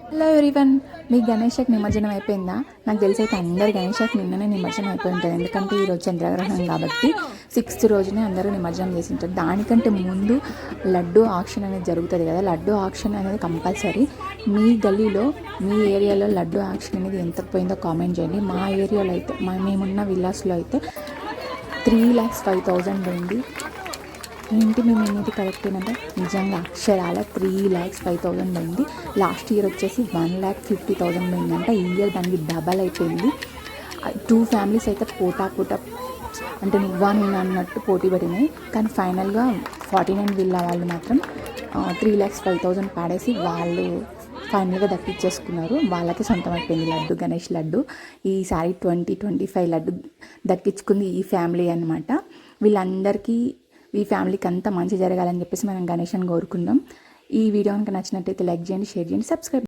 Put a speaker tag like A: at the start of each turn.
A: Hello everyone, మీ గణేషకి నిమజ్జనం అయిపోయిందా? నాకు తెలిసి అయితే అందరు గణేషకి నిన్ననే నిమజ్జనం అయిపోయి ఉంటుంది. ఎందుకంటే ఈరోజు చంద్రగ్రహణం కాబట్టి 6th రోజునే అందరూ నిమజ్జనం చేసి ఉంటారు. దానికంటే ముందు లడ్డు ఆక్షన్ అనేది జరుగుతుంది కదా. లడ్డు ఆక్షన్ అనేది కంపల్సరీ. మీ గల్లీలో మీ ఏరియాలో లడ్డు ఆక్షన్ అనేది ఎంత పోయిందో కామెంట్ చేయండి. మా ఏరియాలో అయితే మేమున్న విల్లాస్లో అయితే 3,05,000 పోయింది. ఏంటి మేము ఎన్నిటి కరెక్ట్ అయినంటే నిజంగా అక్షరాల 3,05,000 పోయింది. లాస్ట్ ఇయర్ వచ్చేసి 1,50,000 పోయిందంట. ఈ ఇయర్ దానికి డబల్ అయిపోయింది. 2 ఫ్యామిలీస్ అయితే పోటా అంటే నువ్వా నేను అన్నట్టు పోటీ పడినాయి. కానీ ఫైనల్గా 49 విల్లా వాళ్ళు మాత్రం 3,05,000 పాడేసి వాళ్ళు ఫైనల్గా దక్కించేసుకున్నారు. వాళ్ళకి సొంతం అయిపోయింది లడ్డు, గణేష్ లడ్డు. ఈసారి 2025 లడ్డు దక్కించుకుంది ఈ ఫ్యామిలీ అనమాట. వీళ్ళందరికీ ఈ ఫ్యామిలీకి అంతా మంచి జరగాలని చెప్పేసి మనం గణేష్ని కోరుకుందాం. ఈ వీడియో కనుక నచ్చినట్టయితే లైక్ చేయండి, షేర్ చేయండి, సబ్స్క్రైబ్